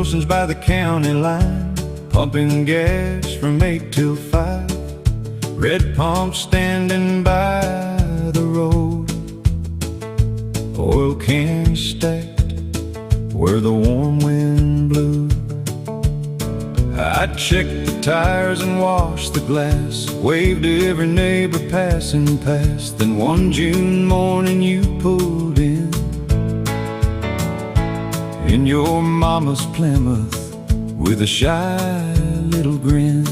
crossings by the county line, pumping gas from 8 till 5. Red pumps standing by the road, oil cans stacked where the warm wind blew. I'd check the tires and wash the glass, waved to every neighbor passing past. Then one June morning you pulled in your mama's Plymouth with a shy little grin.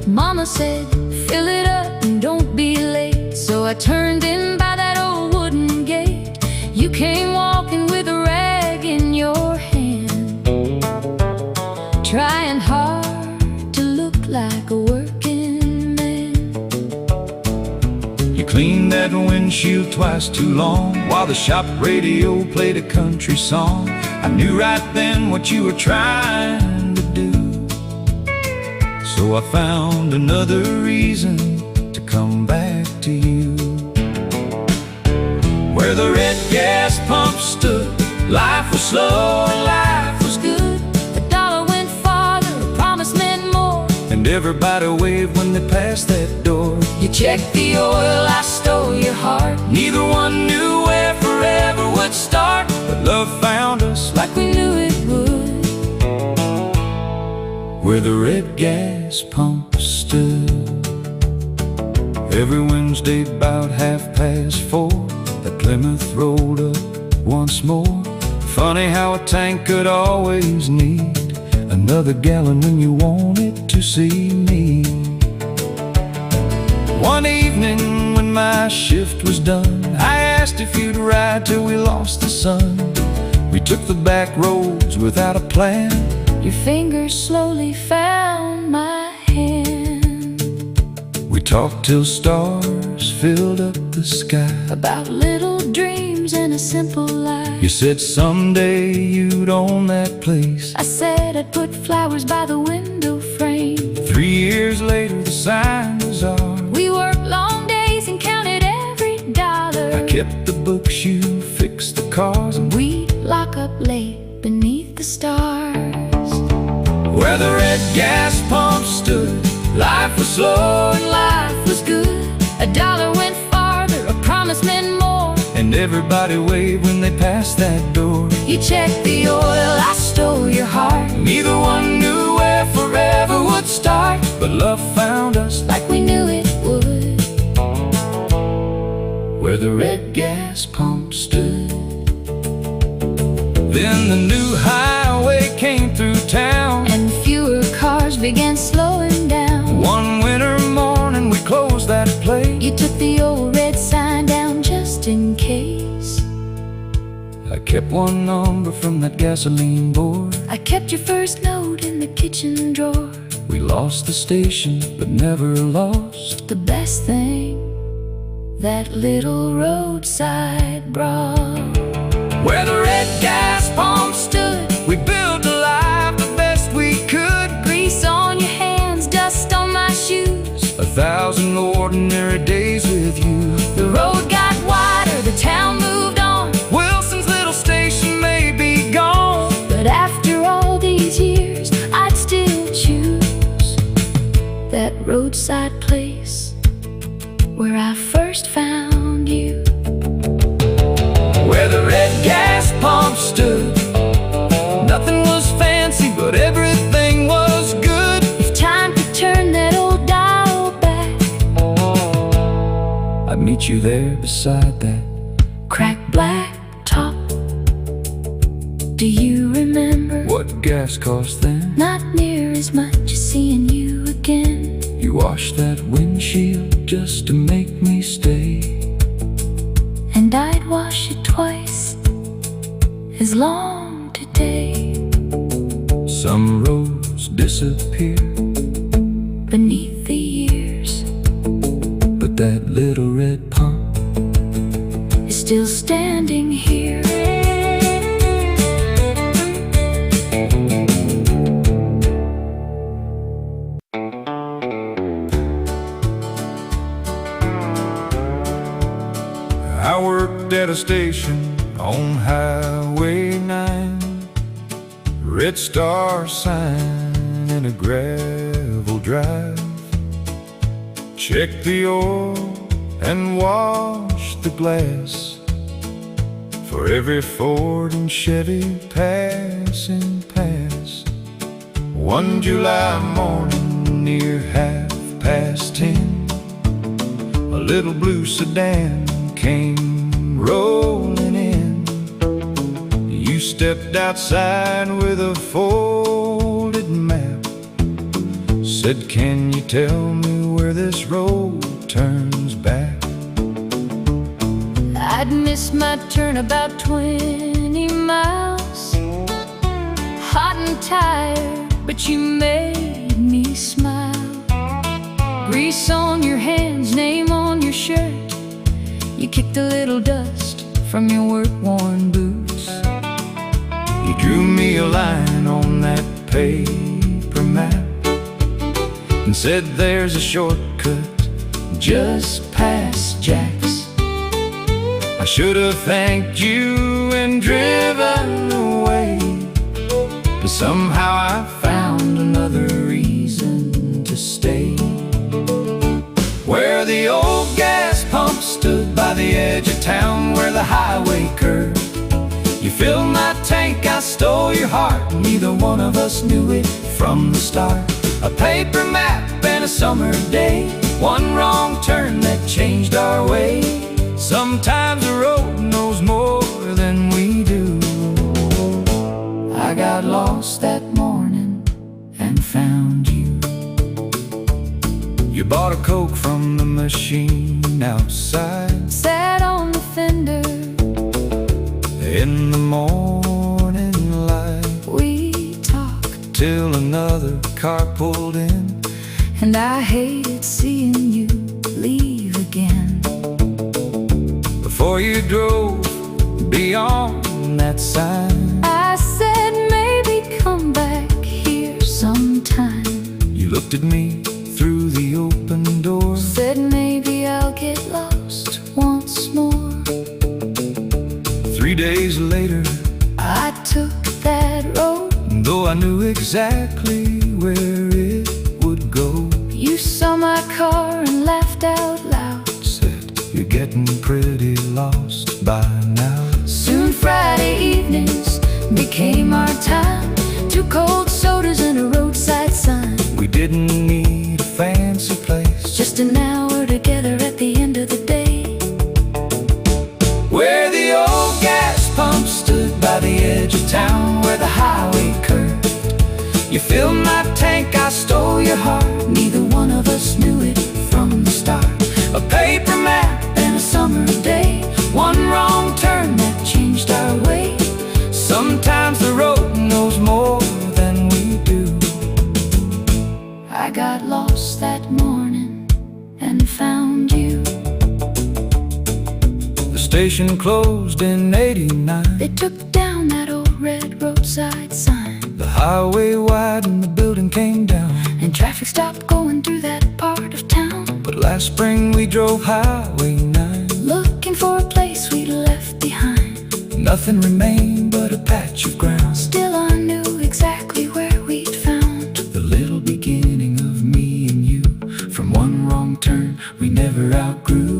Mama said, fill it up and don't be late. So I turned in by that old wooden gate. You came walking with a rag in your hand, trying hard to look like a working man. You cleaned that windshield twice too long while the shop radio played a country song. I knew right then what you were trying to do, so I found another reason to come back to you. Where the red gas pump stood, life was slow and life was good. The dollar went farther, a promise meant more, and everybody waved when they passed that door. You checked the oil, I stole your heart. Neither one knew where forever would start, but love found us like we knew it would. Where the red gas pump stood. Every Wednesday about 4:30, the Plymouth rolled up once more. Funny how a tank could always need another gallon when you wanted to see me. One evening when my shift was done, I asked if you'd ride till we lost the sun. We took the back roads without a plan. Your fingers slowly found my hand. We talked till stars filled up the sky, about little dreams and a simple life. You said someday you'd own that place. I said I'd put flowers by the window frame. 3 years later the sign was ours. We worked long days and counted every dollar. I kept the books, you fixed the cars, and we'd lock up late beneath the stars. Where the red gas pump stood, life was slow and life was good. A dollar went farther, a promise meant more, and everybody waved when they passed that door. You checked the oil, I stole your heart. Neither one knew where forever would start, but love found us like we knew it would. Where the red gas pump stood. Then the new highway came through town, and fewer cars began slowing down. One winter morning we closed that place. You took the old red sign down just in case. I kept one number from that gasoline board. I kept your first note in the kitchen drawer. We lost the station, but never lost the best thing that little roadside brought. Where the red gas pump stood, we built a life the best we could. Grease on your hands, dust on my shoes, 1,000 ordinary days with you. The road got wider, the town moved on. Wilson's little station may be gone, but after all these years, I'd still choose that roadside place where I first found you. Where the red gas pump stood, nothing was fancy, but everything was good. If time could turn that old dial back, I'd meet you there beside that cracked black top. Do you remember what gas cost then? Not near as much as seeing you again. You washed that windshield just to make me stay, and I'd wash it twice as long today. Some roads disappear beneath the years, but that little red pump is still standing here. I worked at a station on Highway 9. red star sign in a gravel drive. Check the oil and wash the glass for every Ford and Chevy passing past. One July morning near 10:30, a little blue sedan came rolling in. You stepped outside with a folded map, said, "Can you tell me where this road turns back?" I'd missed my turn about 20 miles, hot and tired, but you made me smile. Grease on your hands, name on your shirt. You kicked a little dust from your work-worn boots. You drew me a line on that paper map and said, "There's a shortcut just past Jack's." I should have thanked you and driven away, but somehow I found another reason to stay. Where the old gas pump stood by the edge of town, where the highway curved, you filled my tank, I stole your heart. Neither one of us knew it from the start. A paper map and a summer day, one wrong turn that changed our way. Sometimes the road knows more than we do. I got lost that morning and found you. You bought a Coke from the machine outside, Sat on the fender, in the morning light. we talked, Till another car pulled in, and I hated seeing you leave again. before you drove beyond that sign. I said, maybe come back here sometime. You looked at me through the open door, Said maybe I'll get lost once more. 3 days later, I took that road. though I knew exactly where it would go, You saw my car and laughed out loud. said, "You're getting pretty lost by now." Soon Friday evenings became our time. 2 cold sodas and a roadside sign. We didn't need a fancy place, Just an hour together at the end of the day. where the old gas pump stood by the edge of town, where the highway curved. You filled my tank, I stole your heart. Neither one of us knew it from the start. A paper map And a summer day, one wrong turn that changed our way. Sometimes the road knows more than we do. I got lost that morning and found you. The station closed in '89. They took down that old red roadside sign, The highway widened, the building came down. and traffic stopped going through that part of town. But last spring we drove Highway 9. Looking for a place we'd left behind. Nothing remained but a patch of ground, Still I knew exactly where we'd found. the little beginning of me and you. From one wrong turn we never outgrew.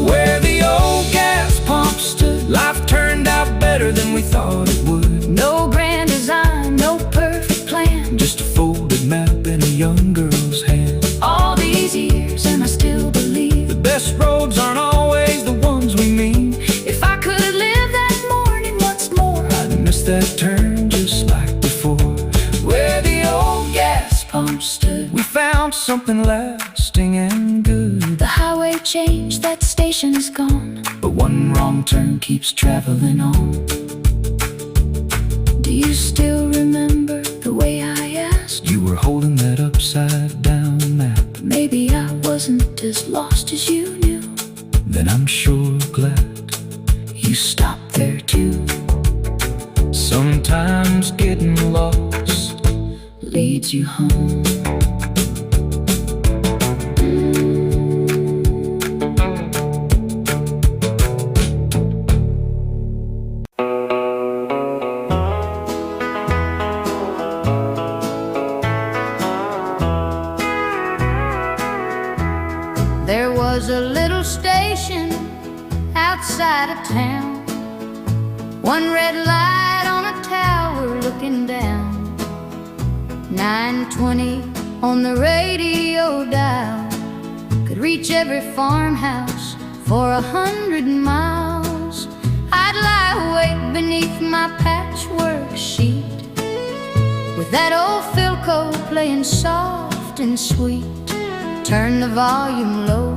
Where the old gas pump stood, life turned out better than we thought it would. No grand design, no perfect plan. Just a folded map in a young girl's hand. All these years and I still believe The best roads aren't always the ones we mean. if I could live that morning once more, I'd miss that turn just like before. Where the old gas pump stood, we found something lasting and good. the highway changed, that station's gone. But one wrong turn keeps traveling on. Do you still remember the way I asked? You were holding that upside down map. Maybe I wasn't as lost as you knew. Then I'm sure glad you stopped there too. Sometimes getting lost Leads you home. was a little station outside of town. One red light on a tower looking down. 920 on the radio dial could reach every farmhouse for 100 miles. I'd lie awake beneath my patchwork sheet with that old Philco playing soft and sweet. Turn the volume low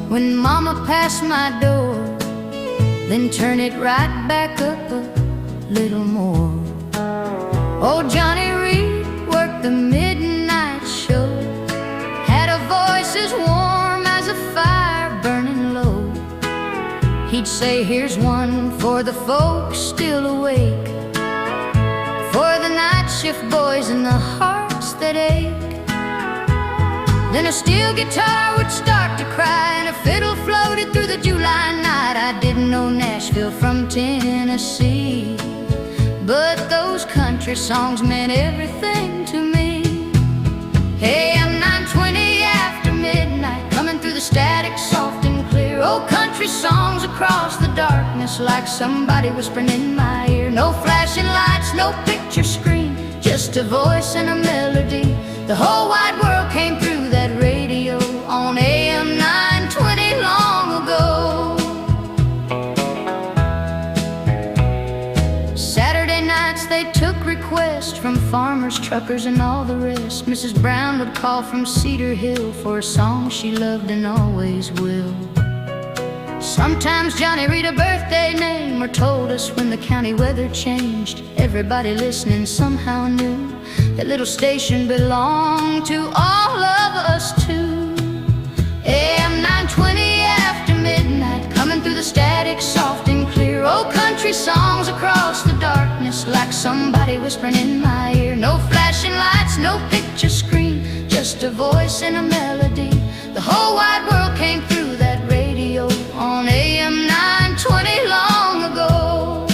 when Mama passed my door, then turn it right back up a little more. Old Johnny Reed worked the midnight show, had a voice as warm as a fire burning low. He'd say, here's one for the folks still awake, for the night shift boys and the hearts that ache. Then a steel guitar would start to cry and a fiddle floated through the July night. I didn't know Nashville from Tennessee, but those country songs meant everything to me. Hey, I'm 920 after midnight, coming through the static soft and clear. Old country songs across the darkness like somebody whispering in my ear. No flashing lights, no picture screen, just a voice and a melody. The whole wide world came through that radio on AM 920 long ago. Saturday nights they took requests from farmers, truckers, and all the rest. Mrs. Brown would call from Cedar Hill for a song she loved and always will. Sometimes Johnny read a birthday name or told us when the county weather changed. Everybody listening somehow knew that little station belonged to all of us too. AM 920 after midnight, coming through the static soft and clear. Old country songs across the darkness like somebody whispering in my ear. No flashing lights, no picture screen, just a voice and a melody. The whole wide world came through that radio on AM 920 long ago.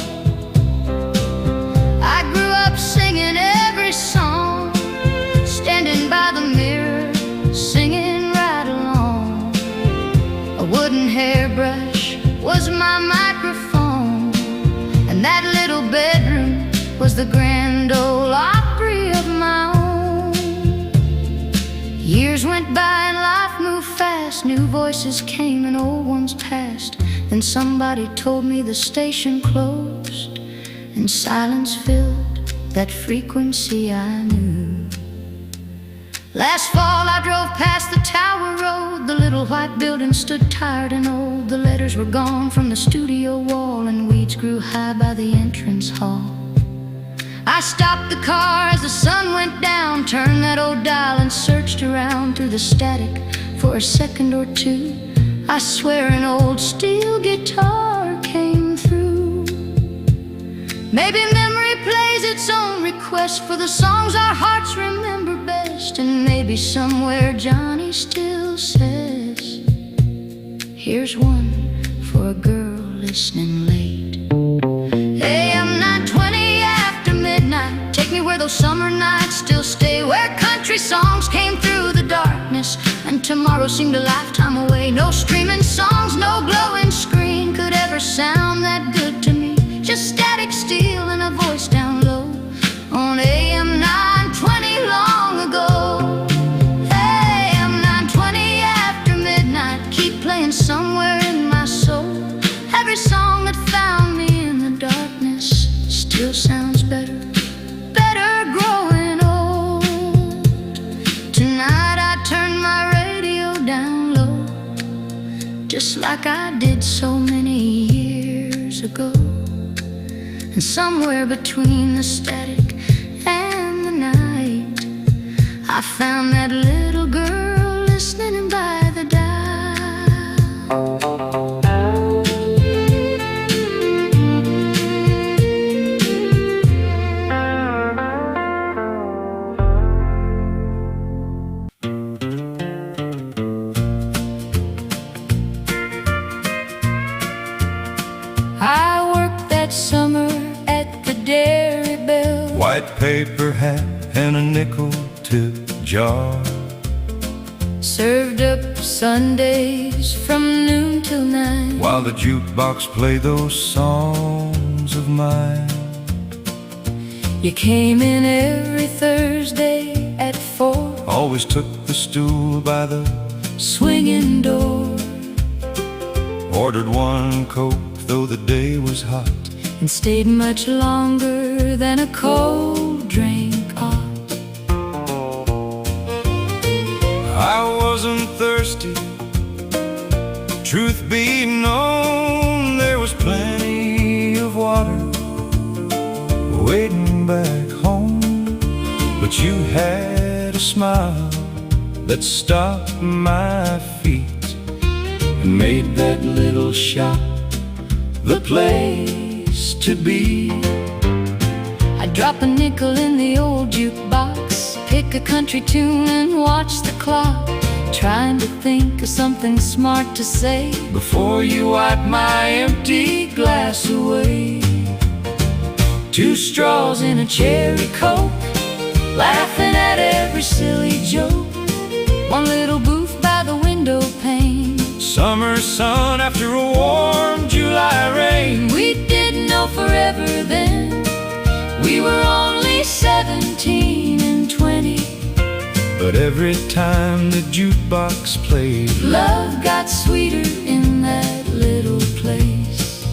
I grew up singing every song, standing by the mirror, singing right along. A wooden hairbrush was my microphone, and that little bedroom was the Grand Ole Opry of my own. Years went by and life moved fast. New voices came and old ones passed. Then somebody told me the station closed, and silence filled that frequency I knew. Last fall I drove past the Tower Road. The little white building stood tired and old. The letters were gone from the studio wall, and weeds grew high by the entrance hall. I stopped the car as the sun went down, turned that old dial and searched around through the static for a second or two. I swear an old steel guitar came through. Maybe memory plays its own request for the songs our hearts remember best, and maybe somewhere Johnny still says, here's one for a girl listening late. AM 920 after midnight, take me where those summer nights still stay, where country songs came through the darkness and tomorrow seemed a lifetime away. No streaming songs, no glowing screen could ever sound that good to me. Just static steel and a voice down low on AM 920 long ago. AM 920 after midnight, keep playing somewhere in my soul. Every song that found me in the darkness still sounds better, better growing old. Tonight I turned my radio down low, just like I did so many years ago. And somewhere between the static and the night, I found that little girl listening by the dial. I worked that summer at the Dairy Bell. White paper hat and a nickel tip jar. served up Sundays from noon till 9. while the jukebox played those songs of mine. You came in every Thursday at 4, Always took the stool by the swinging door, ordered one Coke though the day was hot. and stayed much longer than a cold drink ought. I wasn't thirsty, truth be known, there was plenty of water waiting back home. But you had a smile that stopped my feet and made that little shop the place to be. I'd drop a nickel in the old jukebox, pick a country tune and watch the clock, trying to think of something smart to say Before you wipe my empty glass away. 2 straws in a cherry Coke, laughing at every silly joke. 1 little booth by the window pane, Summer sun after a warm July rain. we didn't know forever then. We were only 17 and 20. But every time the jukebox played, Love got sweeter in that little place.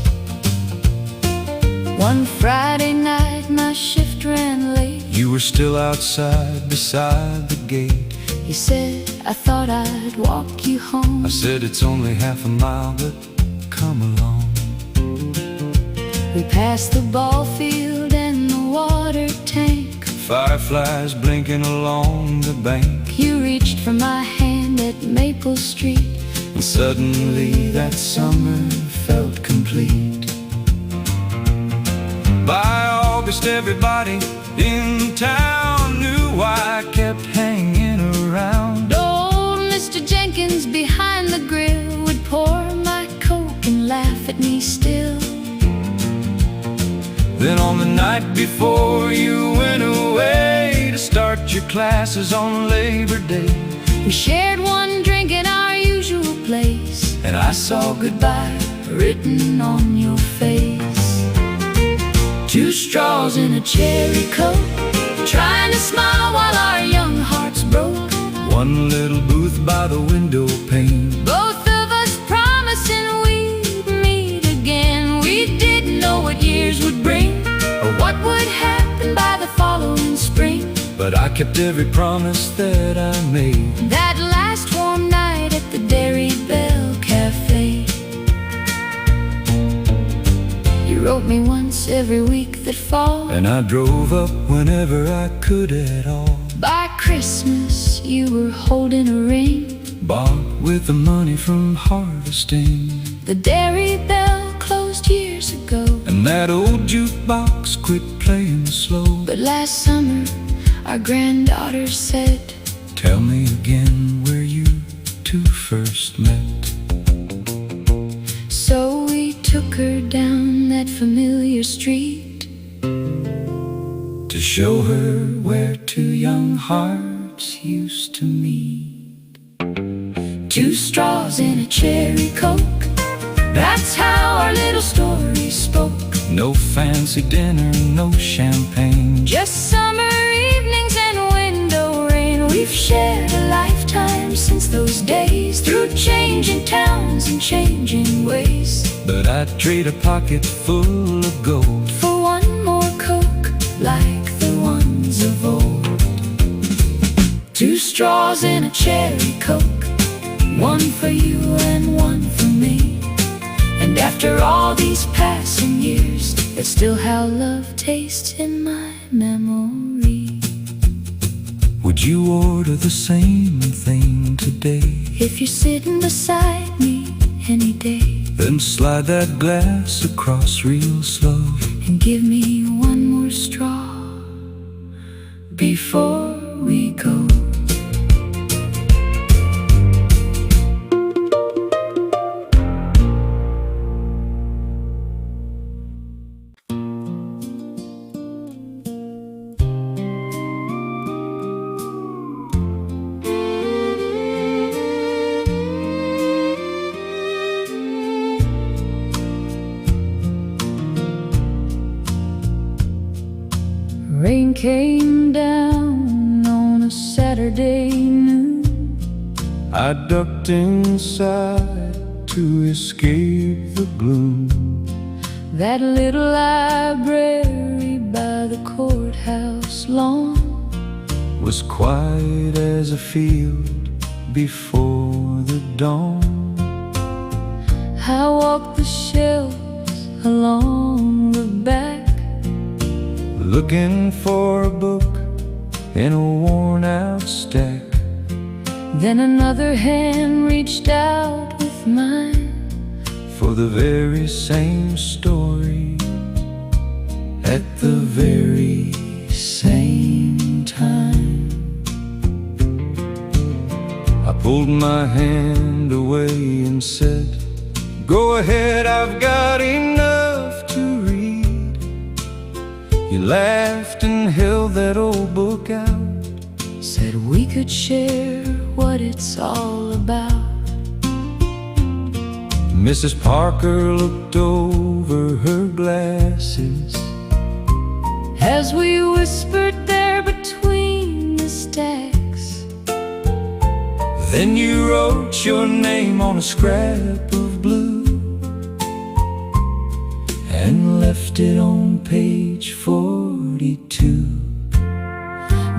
One Friday night my shift ran late. you were still outside beside the gate. He said, I thought I'd walk you home. I said it's only half a mile, but come along. We passed the ball field and the water tank. Fireflies blinking along the bank. You reached for my hand at Maple Street, And suddenly that summer felt complete. By August everybody in town knew I kept hanging around. old Mr. Jenkins behind the grill would pour my Coke and laugh at me still. Then on the night before you went away to start your classes on Labor Day, We shared one drink in our usual place, and I saw goodbye written on your face. 2 straws in a cherry Coke, trying to smile while our young hearts broke. one little booth by the window pane. Both of us promising we'd meet again. We didn't know what years would bring, or what would happen by the following spring. But I kept every promise that I made. That last warm night at the Dairy Bell Cafe, you wrote me once every week that fall, And I drove up whenever I could at all. by Christmas you were holding a ring. Bought with the money from harvesting. The Dairy Bell closed years ago, And that old jukebox quit playing slow. but last summer our granddaughter said, Tell me again where you two first met. so we took her down that familiar street To show her where 2 young hearts used to meet. 2 straws in a cherry Coke, that's how our little story spoke. No fancy dinner, no champagne. Just summer evenings and window rain. We've shared a lifetime since those days, through changing towns and changing ways. But I'd trade a pocket full of gold For one more Coke, like the ones of old. 2 straws in a cherry Coke, one for you and one for me. And after all these passing years, it's still how love tastes in my memory. Would you order the same thing today? If you're sitting beside me any day, Then slide that glass across real slow. and give me one more straw before we go. down on a Saturday noon. I ducked inside to escape the gloom. That little library by the courthouse lawn Was quiet as a field before the dawn. I walked the shelves along the back, Looking for a book in a worn out stack. then another hand reached out with mine For the very same story at the very same time. I pulled my hand away and said, "Go ahead, I've got enough to read." You laughed and held that old book out. said we could share what it's all about. Mrs. Parker looked over her glasses As we whispered there between the stacks, Then you wrote your name on a scrap of blue and left it on page 42.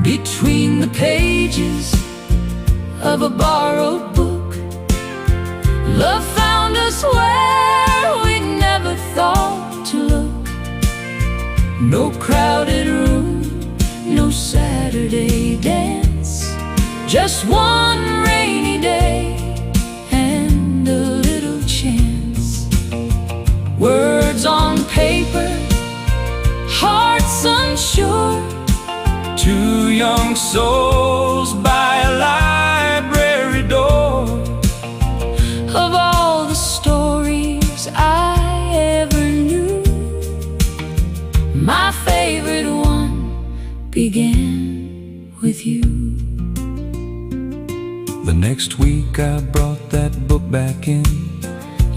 between the pages of a borrowed book, love found us where we never thought to look. No crowded room, no Saturday dance, just one rainy day and a little chance. Words on paper, hearts unsure, Two young souls by a library door. of all the stories I ever knew, my favorite one began with you. The next week I brought that book back in.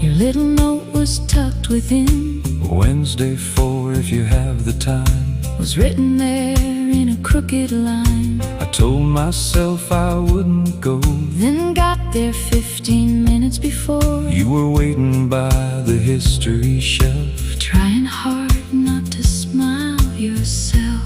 Your little note was tucked within, Wednesday for if you have the time. was written there in a crooked line. I told myself I wouldn't go. Then got there 15 minutes before, You were waiting by the history shelf. trying hard not to smile yourself.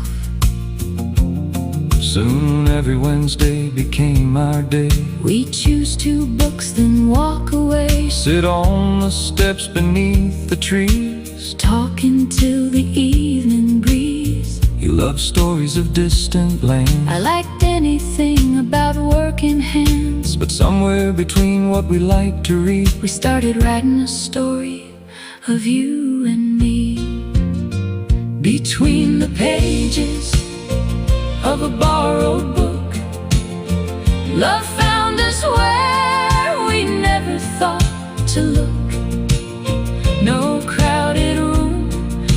Soon every Wednesday became our day. We choose 2 books, then walk away, Sit on the steps beneath the trees. talking till the evening breeze. You love stories of distant lands, I liked anything about working hands, but somewhere between what we like to read, we started writing a story of you and me. Between the pages of a borrowed book, love found us where we never thought to look. No crowded room,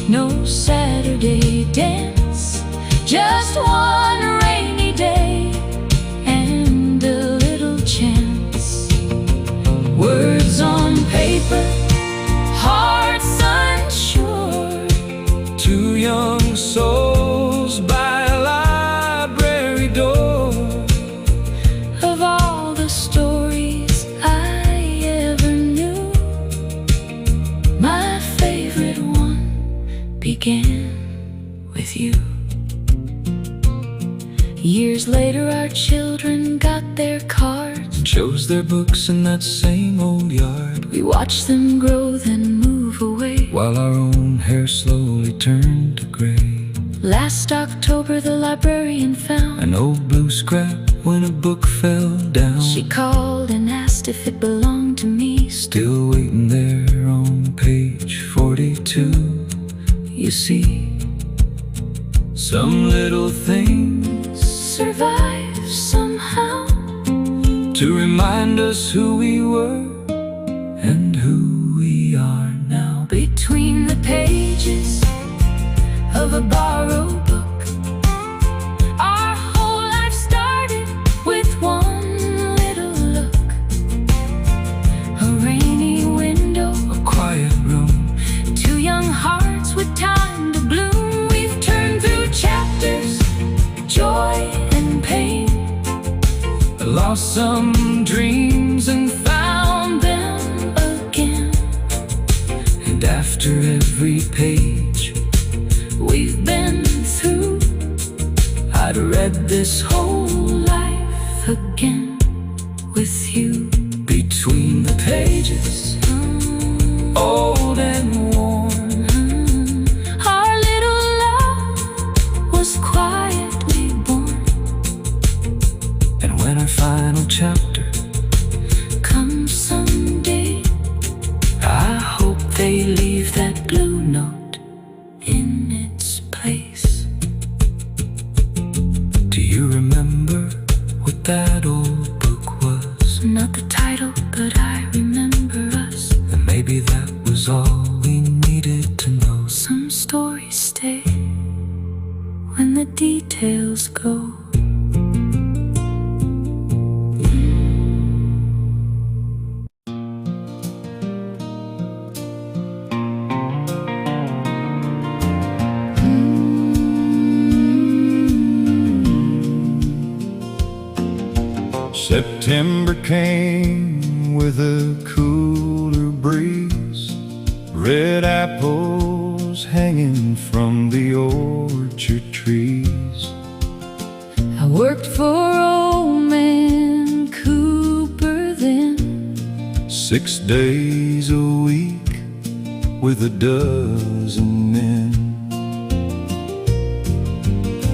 no Saturday dance, just one rainy day and a little chance. Words on paper, hearts unsure, Two young souls by a library door. of all the stories I ever knew, my favorite one began with you. Years later our children got their cards, Chose their books in that same old yard, we watched them grow then move away. while our own hair slowly turned to gray. Last October the librarian found, An old blue scrap when a book fell down. she called and asked if it belonged to me. Still waiting there on page 42. You see, some little things Survive somehow, to remind us who we were and who we are now. between the pages of a borrowed book, our whole life started with one little look. A rainy window, A quiet room, 2 young hearts with time to bloom. We've turned through chapters, joy lost some dreams and found them again. And after every page we've been through, I'd read this whole life again with you. Between the pages, old and worn, our little love was quietly born. And when our final chapter comes someday, I hope they leave that blue note in its place. Do you remember what that old book was? Not the title, but I remember us. And maybe that was all we needed to know. Some stories stay when the details go. September came with a cooler breeze, red apples hanging from the orchard trees. I worked for old man Cooper then, 6 days a week with a dozen men.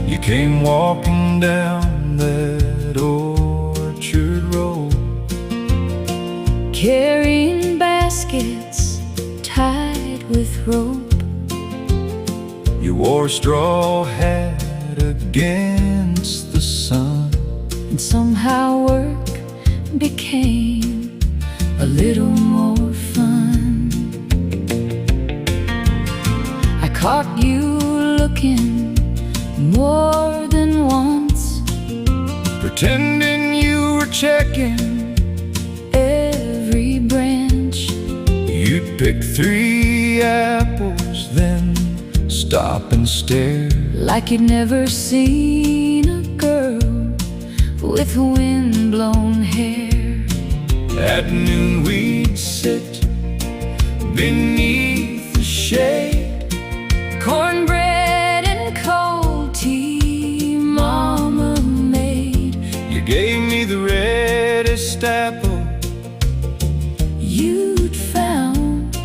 You came walking down that orchard road, carrying baskets tied with rope. You wore a straw hat against the sun, and somehow work became a little more fun. I caught you looking more than once, pretending you were checking every branch. You'd pick 3 apples, then stop and stare, like you'd never seen a girl with wind-blown hair. At noon we'd sit beneath the shade, cornbread and cold tea Mama made. You gave me the reddest apple you'd found,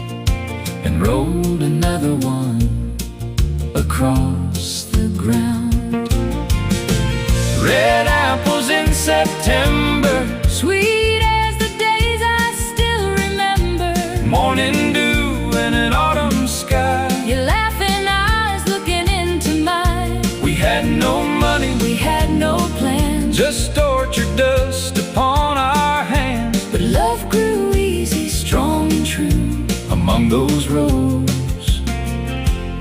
and rolled another one across the ground. Red apples in September, sweet as the days I still remember. Morning dew and an autumn sky, your laughing eyes looking into mine. We had no money, we had no plans, just orchard dust upon our hands. But love grew easy, strong and true, among those rows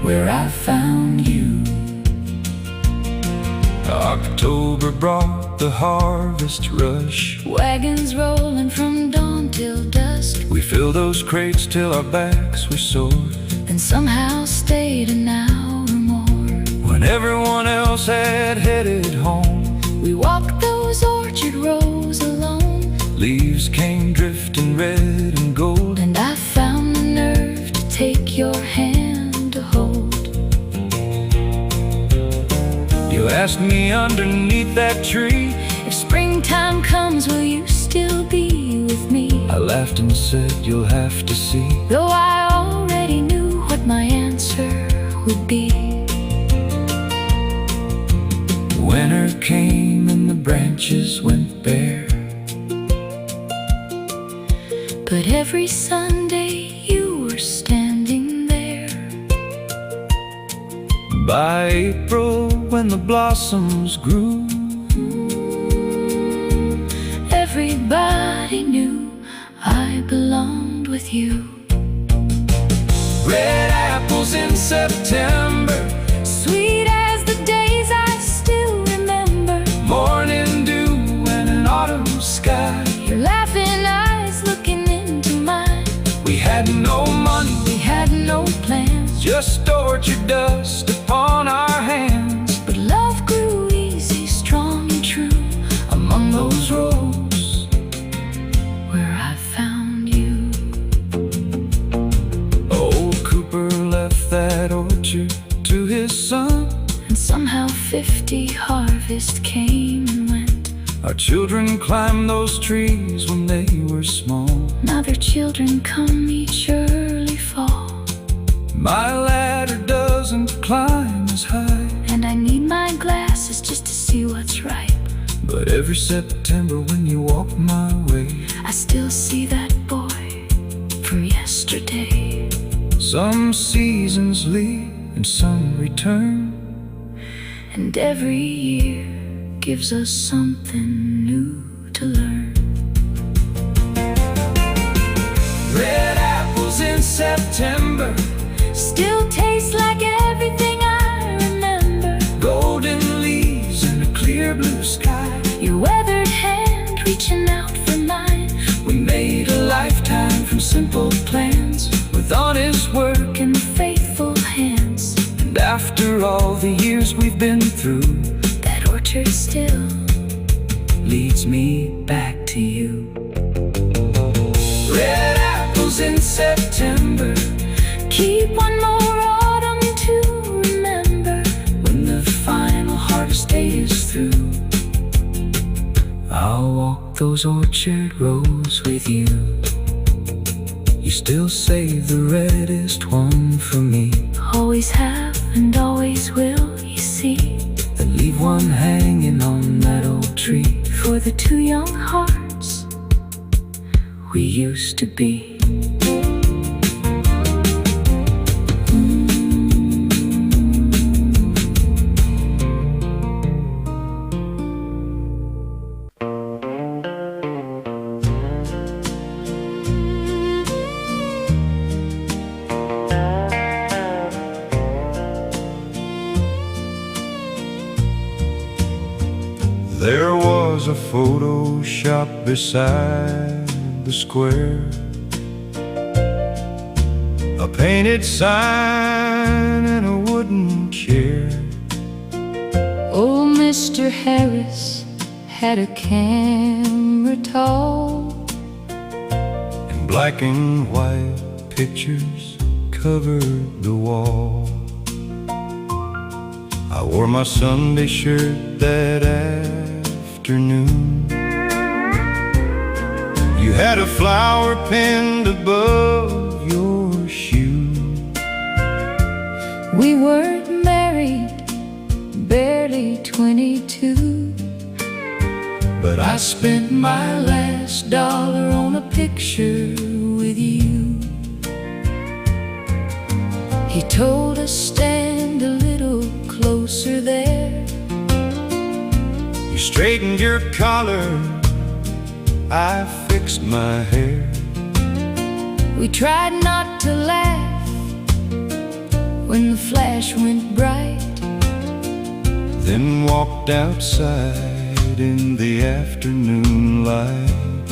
where I found you. October brought the harvest rush, wagons rolling from dawn till dusk. We filled those crates till our backs were sore, and somehow stayed an hour more. When everyone else had headed home, we walked those orchard rows alone. Leaves came drifting red and gold, and I found the nerve to take your hand to hold. You asked me underneath that tree, if springtime comes, will you still be with me? I laughed and said, you'll have to see, though I already knew what my answer would be. Winter came and the branches went bare, but every Sunday you were standing there. By April, when the blossoms grew, everybody knew I belonged with you. Red apples in September, sweet as the days I still remember. Morning dew and an autumn sky, your laughing eyes looking into mine. We had no money, we had no plans, just orchard dust upon our hands. But love grew easy, strong and true, among those rows Our children climbed those trees when they were small. Now their children come each early fall. My ladder doesn't climb as high, And I need my glasses just to see what's right. but every September when you walk my way, I still see that boy from yesterday. some seasons leave and some return. And every year gives us something new to learn. Red apples in September, Still tastes like everything I remember. golden leaves and a clear blue sky. Your weathered hand reaching out for mine. We made a lifetime from simple plans, with honest work And faithful hands. and after all the years we've been through, That orchard still leads me back to you. Red apples in September, keep one more autumn to remember. when the final harvest day is through, I'll walk those orchard rows with you. You still save the reddest one for me, Always have and always will, you see. then leave one hanging on that old tree For the two young hearts we used to be. There was a photo shop beside the square, a painted sign and a wooden chair. Old Mr. Harris had a camera tall, And black and white pictures covered the wall. I wore my Sunday shirt that afternoon. You had a flower pinned above your shoe. We weren't married, barely 22, But I spent my last dollar on a picture with you. He told us stand a little closer there. You straightened your collar, I fixed my hair. We tried not to laugh when the flash went bright. Then walked outside in the afternoon light.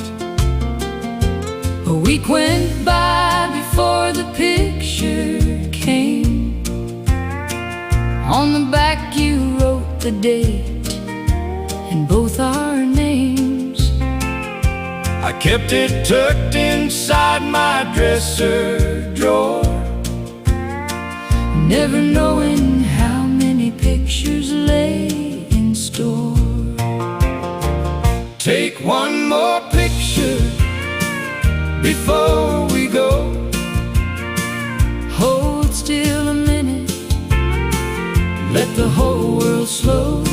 A week went by before the picture came. On the back you wrote the date and both our names. I kept it tucked inside my dresser drawer, Never knowing how many pictures lay in store. take one more picture before we go. Hold still a minute, Let the whole world slow.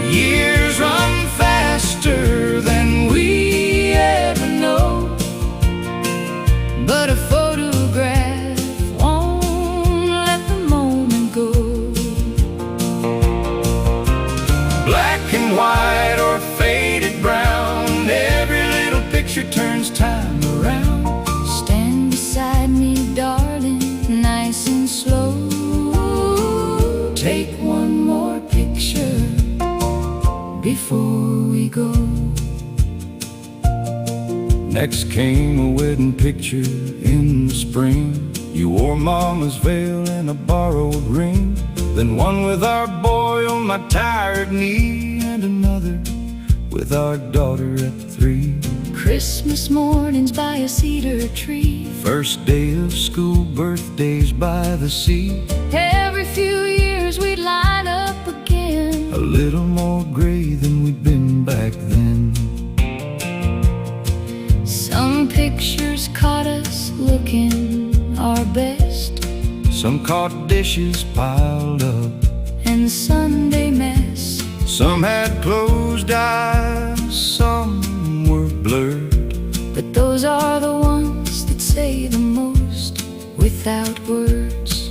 Years run faster than we ever know. but a photograph won't let the moment go. Black and white or faded brown, every little picture turns time around. Stand beside me, darling, nice and slow. Take one more picture before we go. Next came a wedding picture in the spring. You wore mama's veil and a borrowed ring. Then one with our boy on my tired knee, and another with our daughter at 3. Christmas mornings by a cedar tree. First day of school, birthdays by the sea. Every few years we'd line up again. A little more gray than we'd been best, Some caught dishes piled up, and Sunday mess. some had closed eyes, some were blurred. But those are the ones that say the most without words.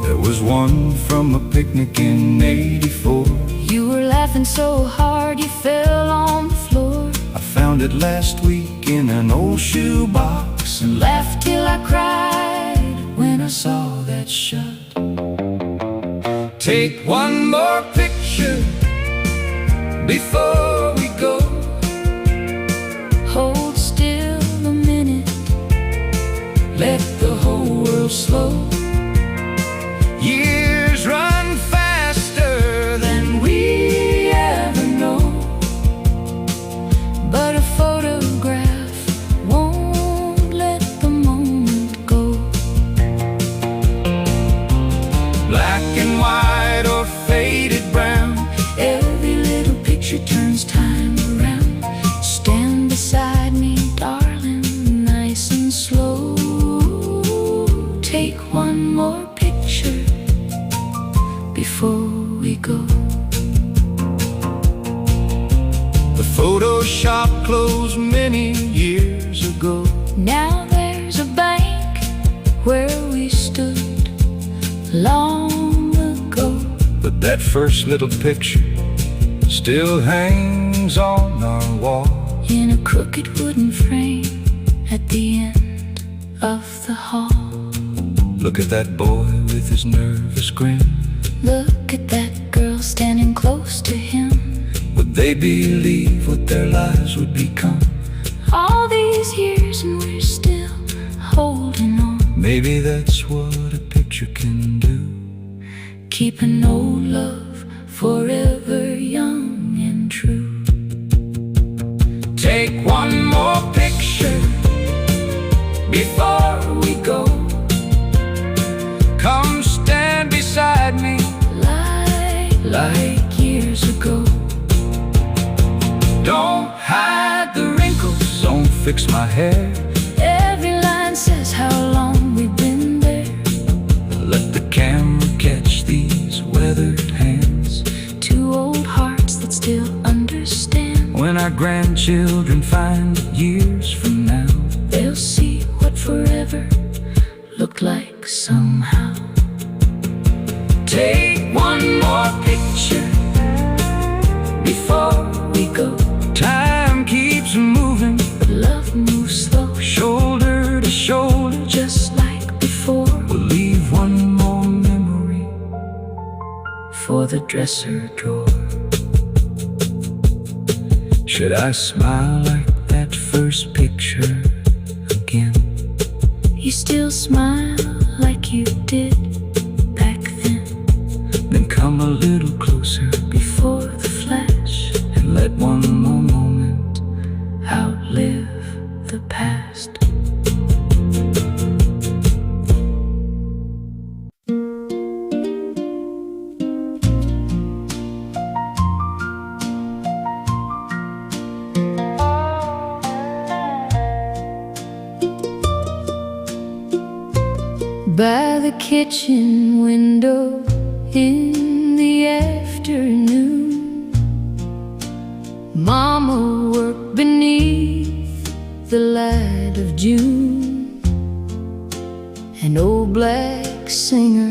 There was one from a picnic in '84. You were laughing so hard you fell on the floor. I found it last week in an old shoebox and Laughed till I cried when I saw that shut. take one more picture before we go. Hold still a minute, let the whole world slow. Years run faster than we ever know, But a photograph won't let the moment go. black and white or faded brown. Every little picture turns time around. Stand beside me, darling, nice and slow. Take one more picture before we go. The photo shop closed many years ago. Now there's a bank where we stood long ago. But that first little picture still hangs on our wall. In a crooked wooden frame at the end of the hall. Look at that boy with his nervous grin. Look at that girl standing close to him. Would they believe what their lives would become? All these years and we're still holding on. Maybe that's what a picture can do. Keeping old love forever young and true. Take one more picture before we go. Come stand beside me Like years ago. Don't hide the wrinkles, don't fix my hair. Every line says how long we've been there. Let the camera catch these weathered hands. Two old hearts that still understand. When our grandchildren find it years from now, They'll see what forever looked like somehow. take one more picture Before we go, Time keeps moving, but love moves slow. shoulder to shoulder. Just like before, We'll leave one more memory for the dresser drawer. Should I smile like that first picture again? You still smile like you did back then. Then come a little closer Before the flash, and let one more moment outlive the past. By the kitchen window in the afternoon, Mama worked beneath the light of June. An old black singer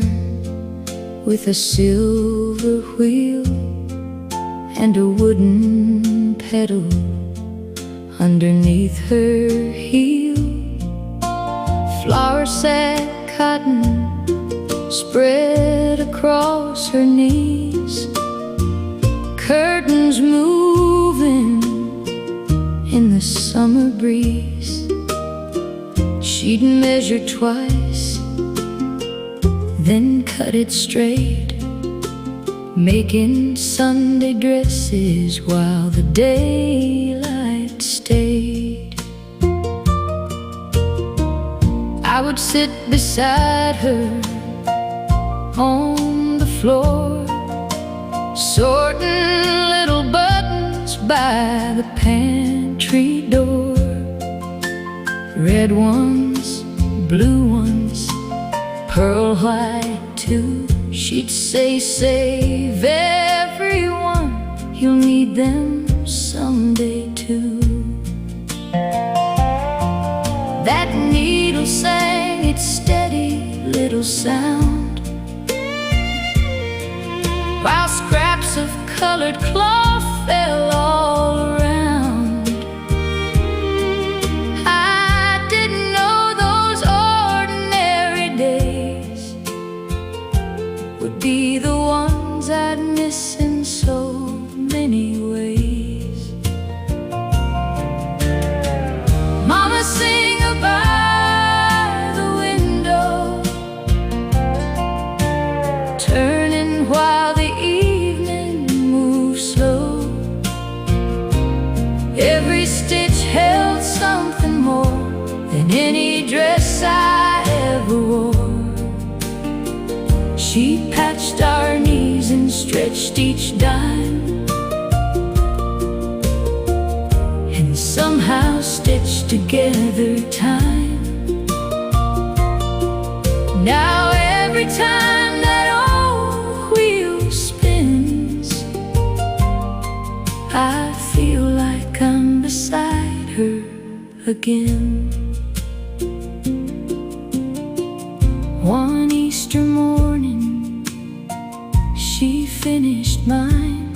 with a silver wheel and a wooden pedal underneath her heel. Flour sack cotton spread across her knees, curtains moving in the summer breeze. She'd measure twice, then cut it straight, making Sunday dresses while the daylight stayed. I would sit beside her on the floor, sorting little buttons by the pantry door. Red ones blue ones, pearl white too. She'd say, save everyone, you'll need them someday too. That needle sang its steady little sound, while scraps of colored cloth fell all around. I didn't know those ordinary days would be the ones I'd miss in so many ways. Mama, sing by the window, turning while the evening moves slow. Every stitch held something more than any dress I ever wore. She patched our knees and stretched each dime, and somehow stitched together time. Now every time that old wheel spins, I feel like I'm beside her again. One Easter morning, she finished mine,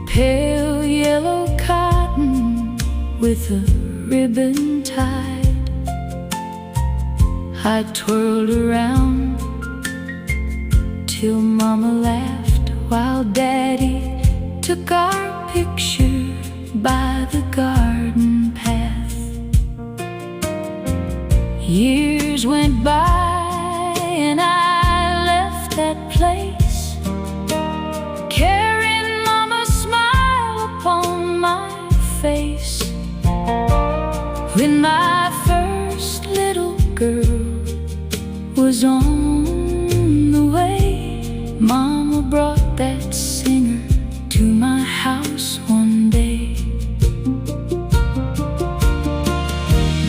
pale yellow cotton with a ribbon tied. I twirled around till Mama laughed while Daddy took our picture by the garden path. Years went by and I left that place, carrying Mama's smile upon my face. When my first little girl was on the way, Mama brought that singer to my house one day.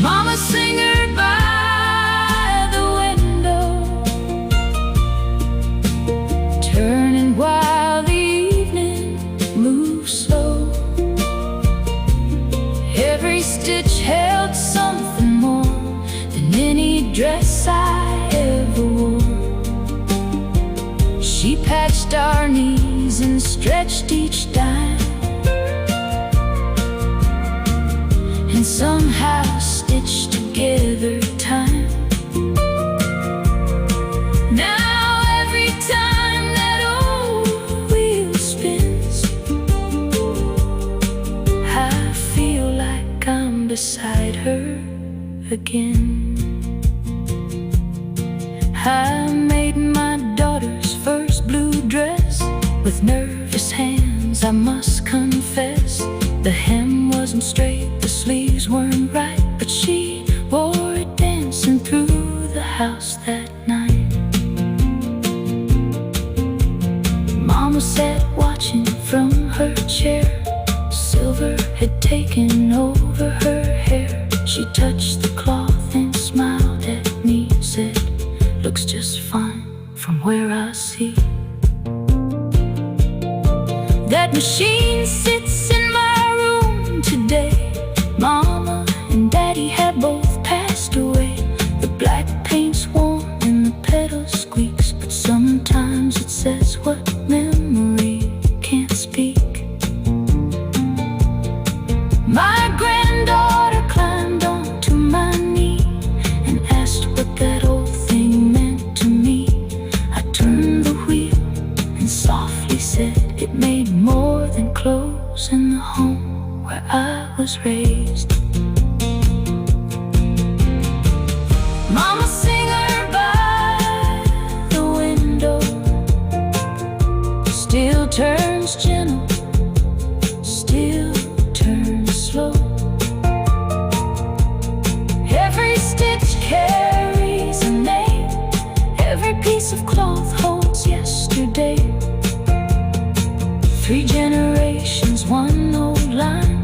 Mama, singer by the window, turning while the evening moves slow. Every stitch held something more than any dress I ever wore. She patched our knees and stretched each dime, and somehow stitched together time. Now every time that old wheel spins, I feel like I'm beside her again. I made my daughter's first blue dress with nervous hands, I must confess. The hem wasn't straight, the sleeves weren't right, but she wore it dancing through the house that night. Mama sat watching from her chair, silver had taken over her hair. She touched the cloth and smiled at me, said, looks just fine from where I see. That machine sits in my room today. Mama and Daddy had both passed away. The black paint's worn and the pedal squeaks, but sometimes it says what memory can't speak. My granddaughter climbed onto my knee and asked what that old thing meant to me. I turned the wheel and softly said it made more than clothes in the home where I was raised. Mama, singer by the window, still turns gentle, still turns slow. Every stitch carries a name, every piece of cloth holds yesterday. 3 generations, one old line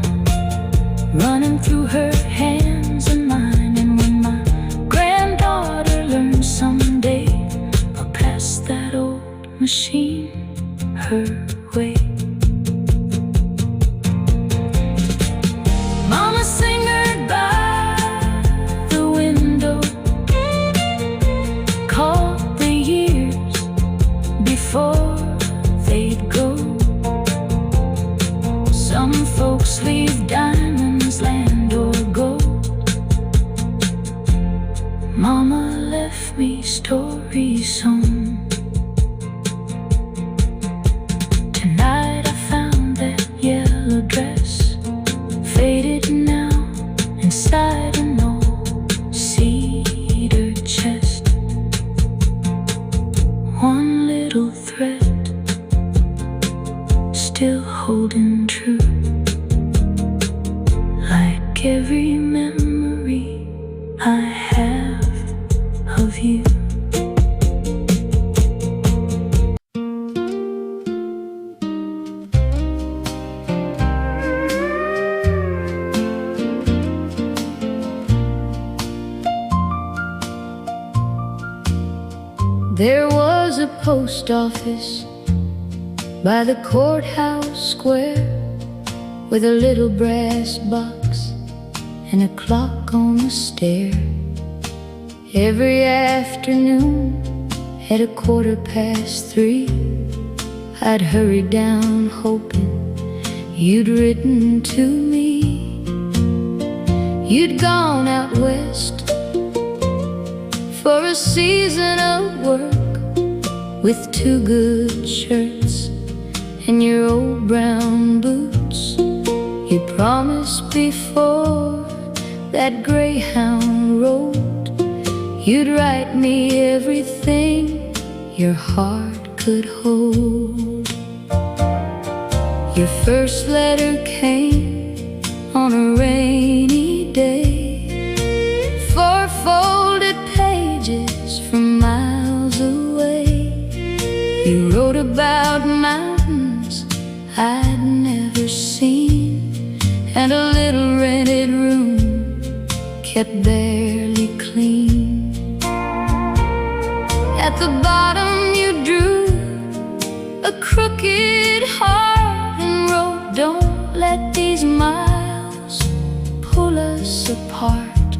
running through her hands and mine. And when my machine her way. Mama singered by the window, called the years before they'd go. Some folks leave diamonds, land, or gold. Mama left me stories home. Tonight I found that yellow dress, faded now, inside an old cedar chest. One little thread still holding true, like every memory I have of you. There was a post office by the courthouse square, with a little brass box and a clock on the stair. Every afternoon at 3:15, I'd hurry down hoping you'd written to me. You'd gone out west for a season of work, with 2 good shirts and your old brown boots. You promised before that Greyhound road you'd write me everything your heart could hold. Your first letter came on a rainy day, 4 folded pages from miles away. You wrote about mountains I'd never seen, and a little rented room kept barely clean. At the bottom you drew a crooked heart and wrote, "Don't let these miles pull us apart."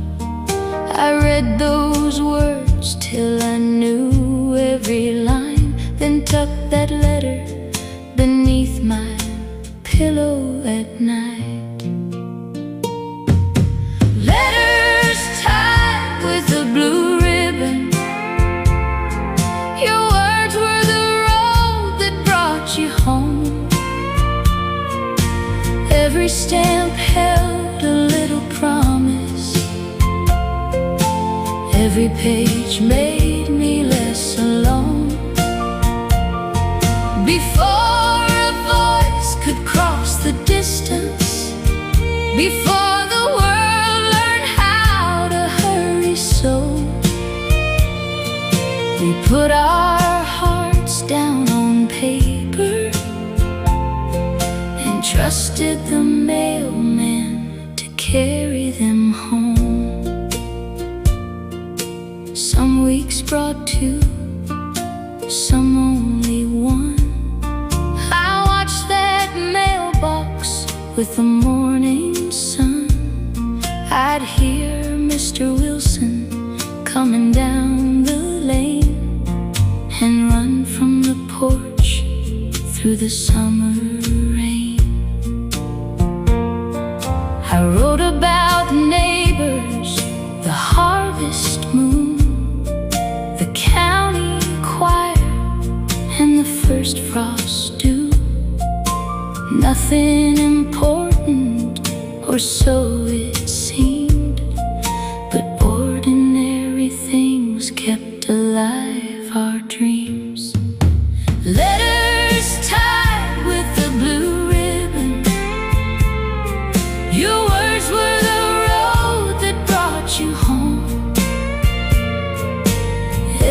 I read those words till I knew every line, then tucked that letter beneath my pillow at night. Letters tied with a blue ribbon, your words were the road that brought you home. Every stamp held a little promise, every page made me less alone. Before a voice could cross the distance, before the world learned how to hurry so, we put our hearts down on paper and trusted the mailman to carry them home. Some weeks brought 2, some only 1. I watched that mailbox with the morning sun. I'd hear Mr. Wilson coming down the lane and run from the porch through the summer rain. I wrote about neighbors, the harvest moon, the county choir, and the first frost dew. Nothing important, or so it seemed, but ordinary things kept alive our dreams. Letters tied with a blue ribbon, your words were the road that brought you home.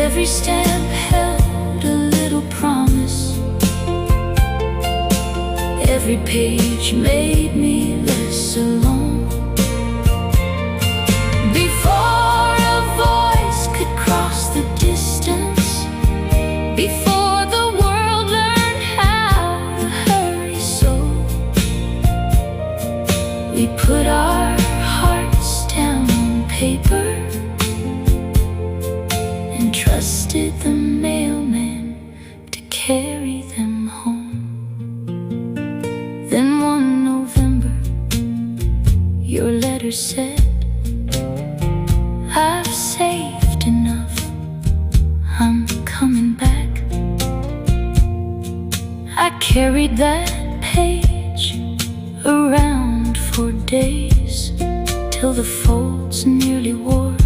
Every stamp held a little promise, every page made me less alone. Before a voice could cross the distance, before the world said, I've saved enough, I'm coming back. I carried that page around for days, till the folds nearly wore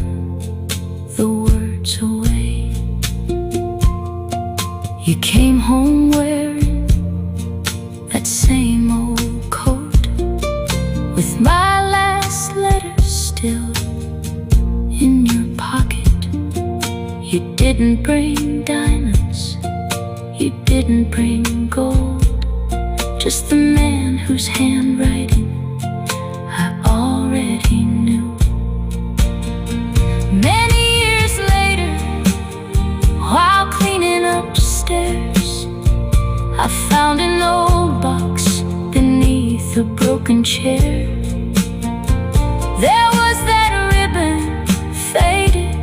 the words away. You came home wearing that same old coat, with my last letter still in your pocket. You didn't bring diamonds, you didn't bring gold, just the man whose handwriting I already knew. Many years later, while cleaning upstairs, I found an old box beneath a broken chair. There was that ribbon, faded,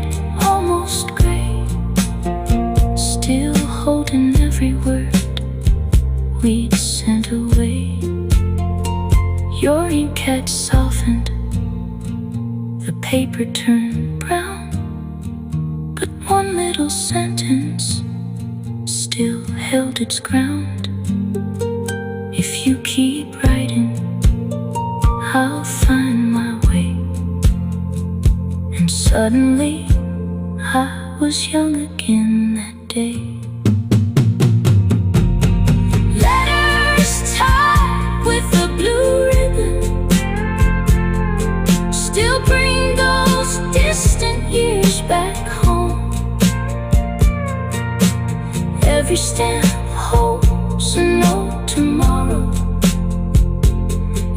almost gray, still holding every word we'd sent away. Your ink had softened, the paper turned brown, but one little sentence still held its ground. If you keep writing, I'll find my way. And suddenly I was young again that day. Letters tied with a blue ribbon still bring those distant years back home. Every stamp holds a note tomorrow,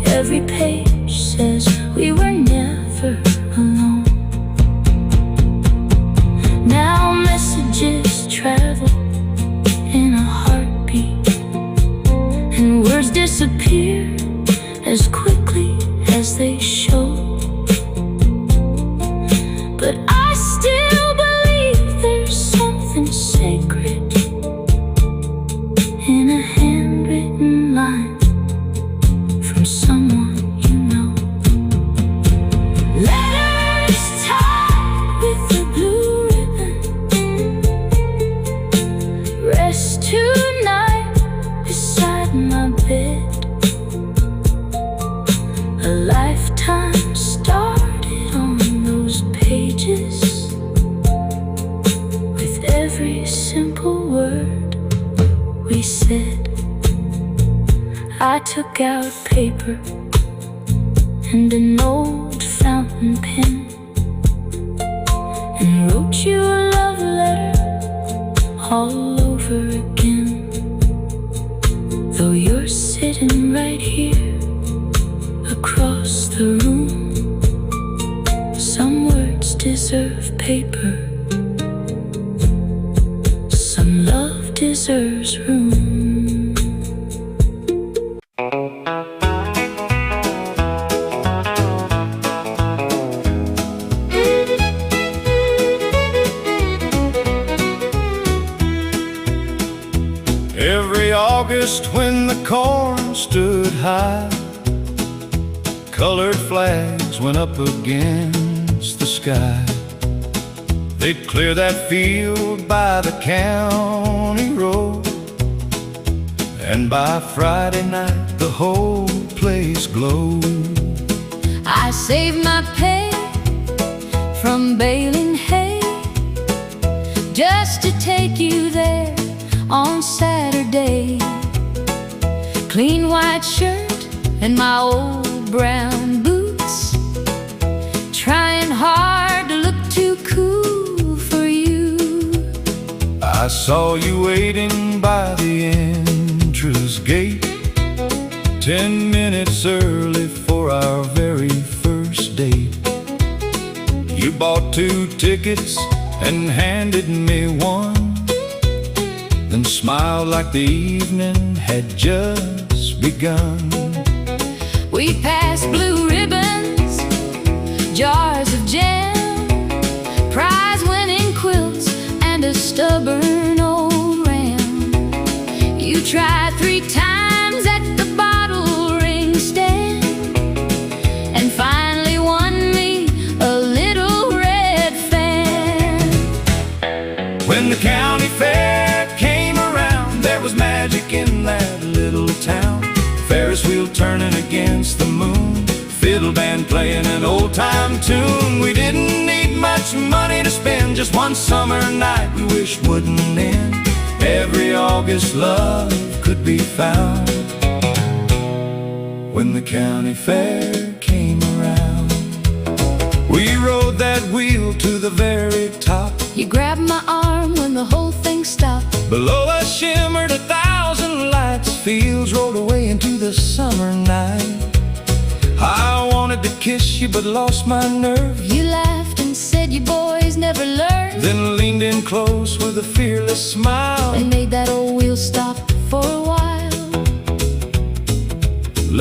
every page says we were never alone. Now messages travel in a heartbeat, and words disappear as quickly as they show. But I still believe there's something sacred in a handwritten line from someone you know. Letters tied with a blue ribbon rest tonight beside my bed. A lifetime started on those pages, with every simple word we said. I took out paper and an old fountain pen and wrote you a love letter all over again. Though you're sitting right here across the room, some words deserve paper, some love deserves room. Every August when the corn stood high, colored flags went up against the sky. They'd clear that field by the county road, and by Friday night the whole place glowed. I saved my pay from baling hay just to take you there on Saturday. Clean white shirt and my old brown boots, trying hard to look too cool for you. I saw you waiting by the entrance gate, 10 minutes early for our very first date. You bought 2 tickets and handed me one, then smiled like the evening had just begun. We passed blue ribbons, jars of jam, prize-winning quilts, and a stubborn old ram. You tried 3 times at the bottle ring stand, and finally won playing an old-time tune. We didn't need much money to spend, just one summer night we wish wouldn't end. Every August love could be found when the county fair came around. We rode that wheel to the very top. You grabbed my arm when the whole thing stopped. Below us shimmered 1,000 lights. Fields rolled away into the summer night. I wanted to kiss you but lost my nerve. You laughed and said you boys never learned, Then leaned in close with a fearless smile and made that old wheel stop for a while.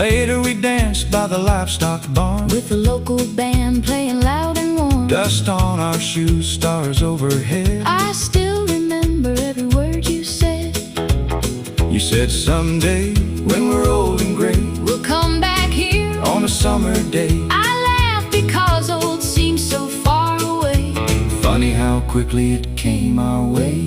Later we danced by the livestock barn, with the local band playing loud and warm. dust on our shoes, stars overhead. I still remember every word you said. You said someday when we're old and gray, We'll come back here on a summer day. I laughed because old seemed so far away. Funny how quickly it came our way.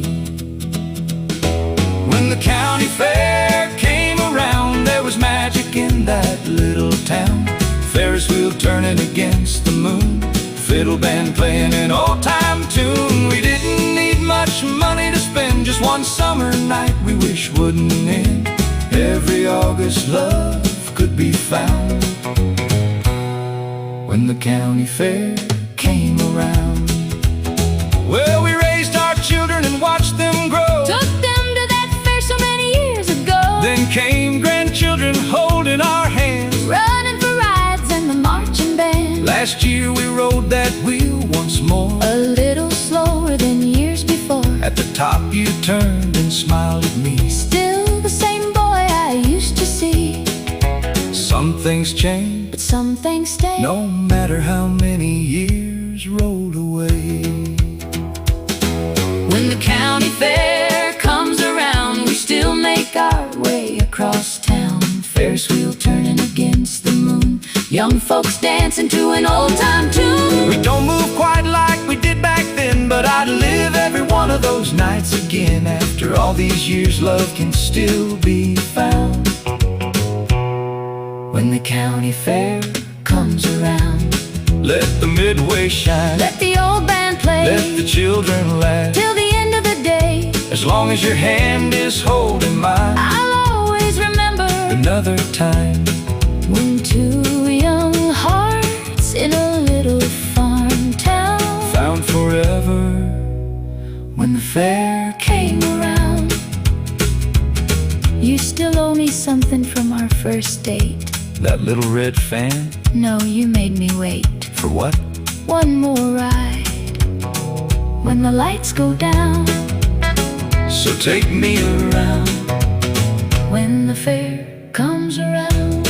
When the county fair came around, there was magic in that little town. Ferris wheel turning against the moon, fiddle band playing an old-time tune. We didn't need much money to spend, just one summer night we wish wouldn't end. Every August love could be found when the county fair came around. Well, we raised our children and watched them grow. Took them to that fair so many years ago. Then came grandchildren holding our hands, Running for rides and the marching band. Last year we rode that wheel once more. A little slower than years before. At the top you turned and smiled at me. Still the same boy I used to see. Some things change, But some things stay. no matter how many years rolled away. When the county fair comes around, we still make our way across town. Ferris wheel turning against the moon, young folks dancing to an old-time tune. We don't move quite like we did back then, but I'd live every one of those nights again. After all these years, love can still be found when the county fair comes around. Let the midway shine, Let the old band play let the children laugh. till the end of the day. As long as your hand is holding mine, I'll always remember another time when two young hearts in a little farm town found forever when the fair came around. You still owe me something from our first date. that little red fan. No, you made me wait. For what? One more ride when the lights go down. So take me around. When the fair comes around.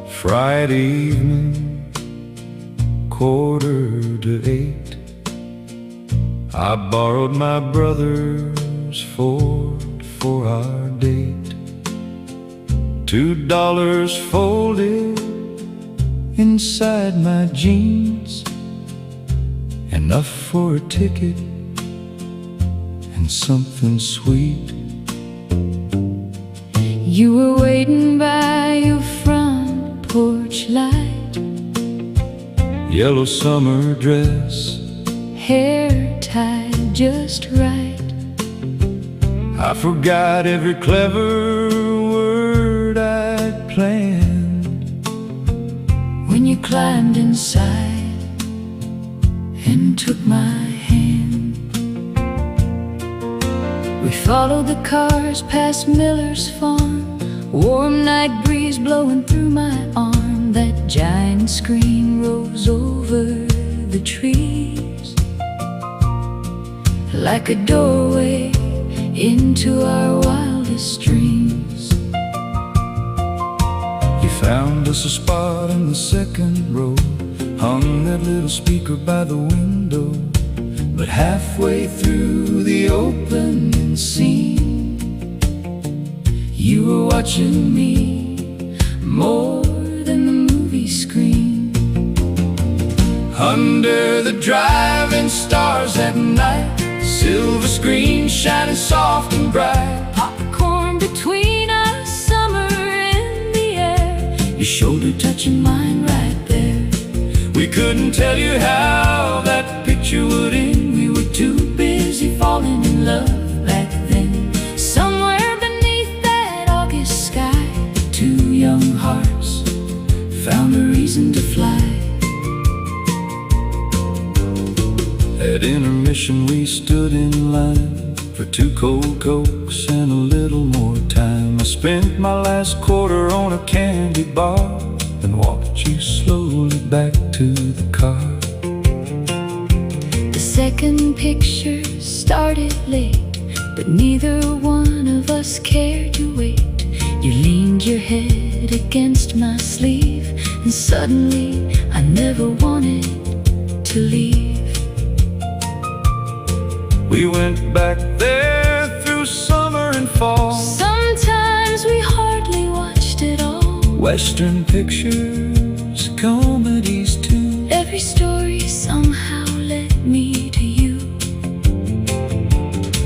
Friday evening, 7:45. I borrowed my brother's Ford for our date. $2 folded inside my jeans, enough for a ticket and something sweet. You were waiting by your front porch light, Yellow summer dress, hair tied just right. I forgot every clever word I'd planned When you climbed inside and took my hand. We followed the cars past Miller's farm, warm night breeze blowing through my arm. That giant screen rose over the trees like a doorway into our wildest dreams. You found us a spot in the second row, hung that little speaker by the window. But halfway through the opening scene, you were watching me more than the movie screen. Under the driving stars at night, silver screen shining soft and bright. Popcorn between us, summer in the air, your shoulder touching mine right there. We couldn't tell you how that picture would end. We were too busy falling in love back then. Somewhere beneath that August sky, Two young hearts found a reason to fly. at intermission. We stood in line for 2 cold Cokes and a little more time. I spent my last quarter on a candy bar, then walked you slowly back to the car. The second picture started late, but neither one of us cared to wait. You leaned your head against my sleeve, and suddenly I never wanted to leave. We went back there through summer and fall. Sometimes we hardly watched it all. Western pictures, comedies too. Every story somehow led me to you.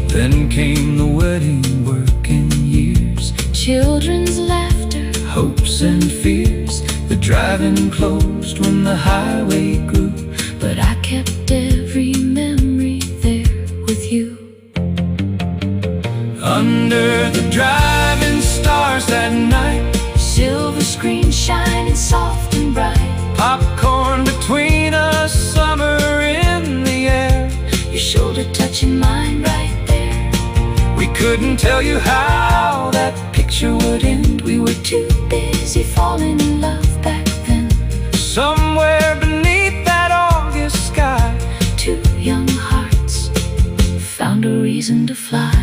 Then came the wedding, working years, Children's laughter, hopes and fears. The drive-in closed when the highway grew, but I kept every memory there with you. under the driving stars that night. Silver screen shining soft and bright. Popcorn between us, summer in the air. Your shoulder touching mine right there. We couldn't tell you how that picture would end. We were too busy falling in love back then. Somewhere beneath that August sky, Two young hearts found a reason to fly.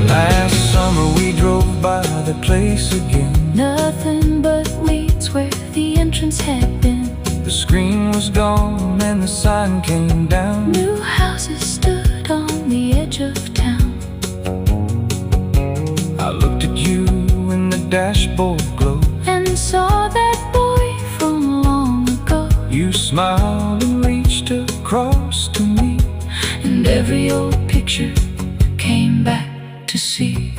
last summer we drove by the place again. Nothing but weeds where the entrance had been. The screen was gone and the sign came down. New houses stood on the edge of town. I looked at you in the dashboard glow. And saw that boy from long ago. You smiled and reached across to me, And every old picture came back to see.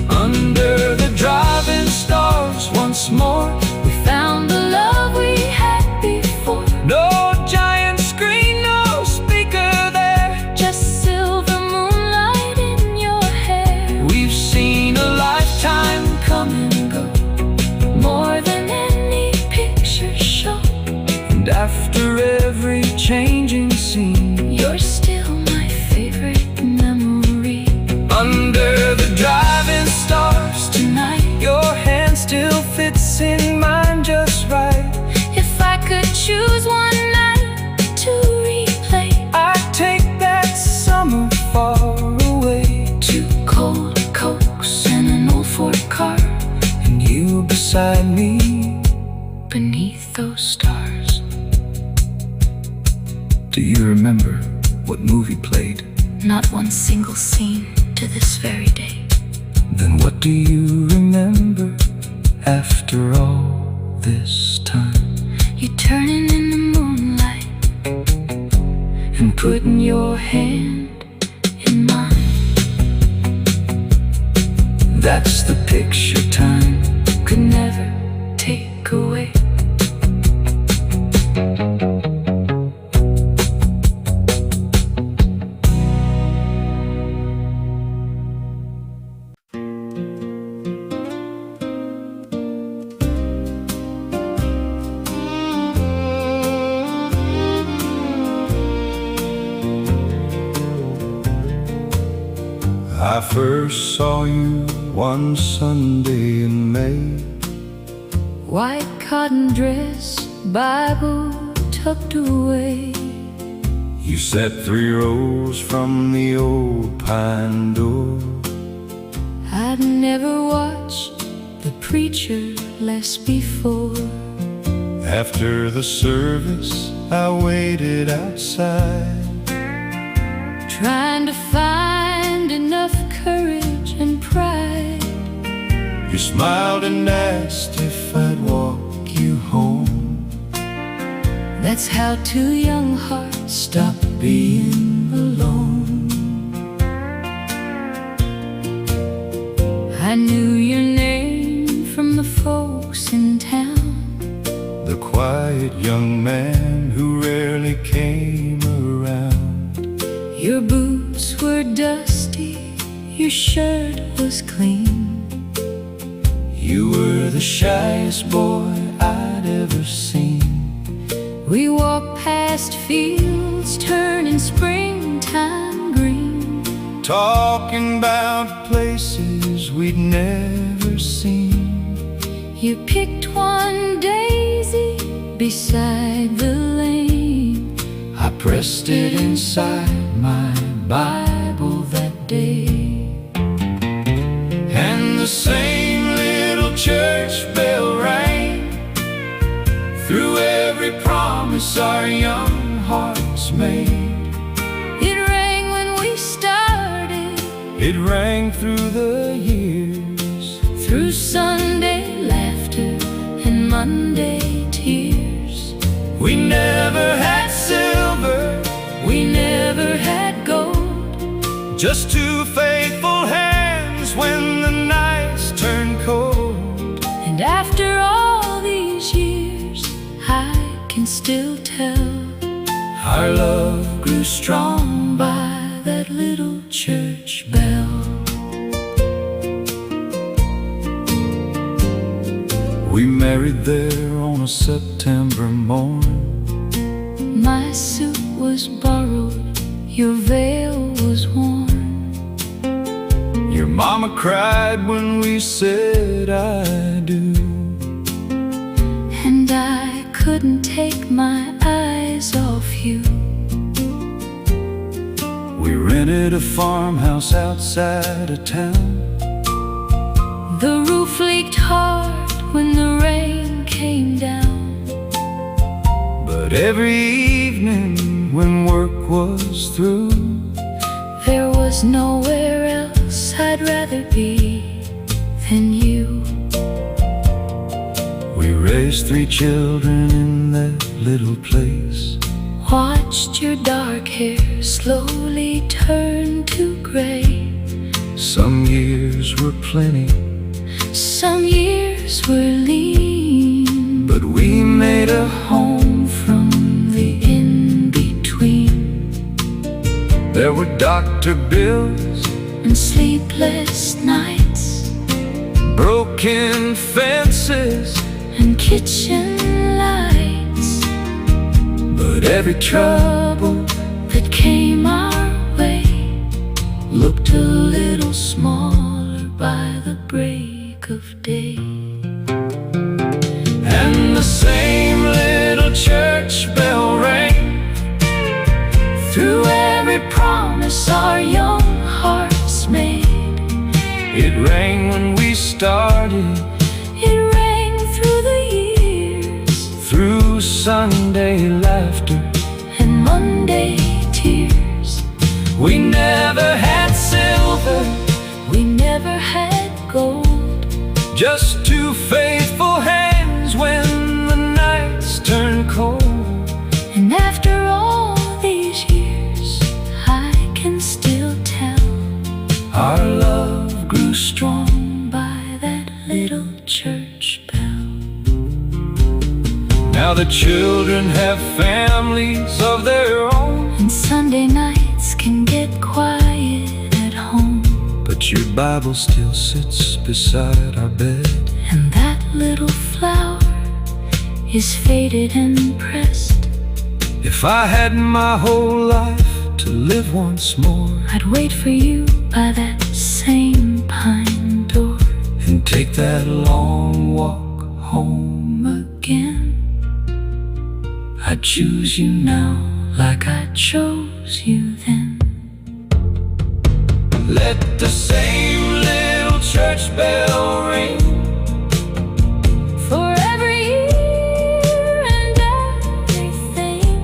under the driving stars once more. We found the love we had before. No giant screen, no speaker there. Just silver moonlight in your hair. We've seen a lifetime come and go, More than any picture show. and after every changing scene, You're still my favorite memory. under the driving stars Tonight, your hand still fits in mine just right. if I could choose one night to replay, I'd take that summer far away, 2 cold Cokes and an old Ford car, and you beside me. beneath those stars. Do you remember what movie played? Not one single scene to this very day. Then what do you remember after all this time? You turning in the moonlight And putting your hand in mine. that's the picture time Could never take away. I first saw you one Sunday in May. White cotton dress, Bible tucked away. You sat 3 rows from the old pine door. I'd never watched the preacher less before. After the service I waited outside. Trying to find enough courage smiled and asked if I'd walk you home. That's how two young hearts stop being alone. I knew your name from the folks in town, the quiet young man who rarely came around. Your boots were dusty, your shirt was clean. You were the shyest boy I'd ever seen. We walked past fields turning springtime green, talking about places we'd never seen. You picked one daisy beside the lane. I pressed it inside my Bible that day. And the same little church bell rang through every promise our young hearts made. It rang when we started, It rang through the years, through Sunday laughter and Monday tears. we never had silver, We never had gold, just two faithful hands when the nights turned cold. and after all these years I can still tell Our love grew strong by that little church bell. We married there on a September morn. My suit was borrowed, your veil was worn. Your mama cried when we said I do. And I couldn't take my eyes off you. We rented a farmhouse outside of town. The roof leaked hard when the rain came down. But every evening when work was through, There was nowhere else I'd rather be than you. we raised 3 children in that little place. Watched your dark hair slowly turn to gray. Some years were plenty, Some years were lean, but we made a home from the in-between. There were doctor bills, And sleepless nights, broken fences, and kitchen lights. but every trouble That came our way looked a little smaller by the break of day. and the same little church bell rang Through every promise our young hearts made. It rang when we started, It rang through the years, through Sunday laughter. and Monday tears. We never had silver, We never had gold, just two faithful hands when the nights turned cold. and after all these years I can still tell Our love grew strong by that little church bell. Now the children have families of their own, And Sunday nights can get quiet at home. but your Bible still sits beside our bed. And that little flower is faded and pressed. If I had my whole life to live once more, I'd wait for you by that same pine door and take that long walk home again. I'd choose you now Like I chose you then. Let the same little church bell ring For every year and everything,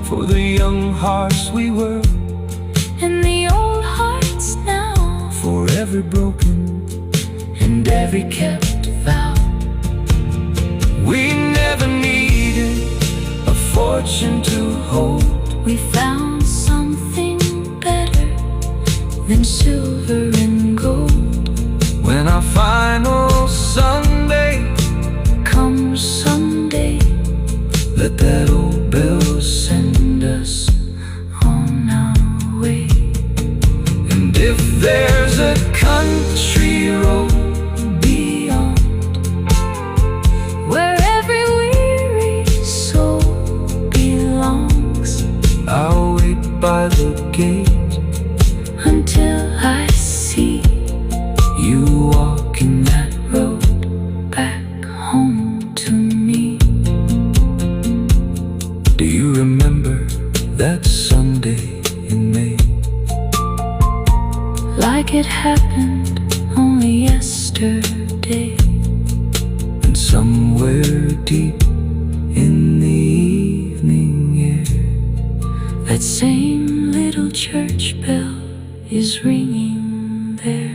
for the young hearts we were, and the old hearts now, forever broken and and every kept vow. We never needed a fortune to hold. We found something better than silver and gold. When our final Sunday Come someday, let that old bell send us on our way. And if there's a country road beyond, Where every weary soul belongs, I'll wait by the gate until I see you walking that road. back home to me. Do you remember that Sunday in May? Like it happened only yesterday. And somewhere deep in the evening air, That same little church bell is ringing there.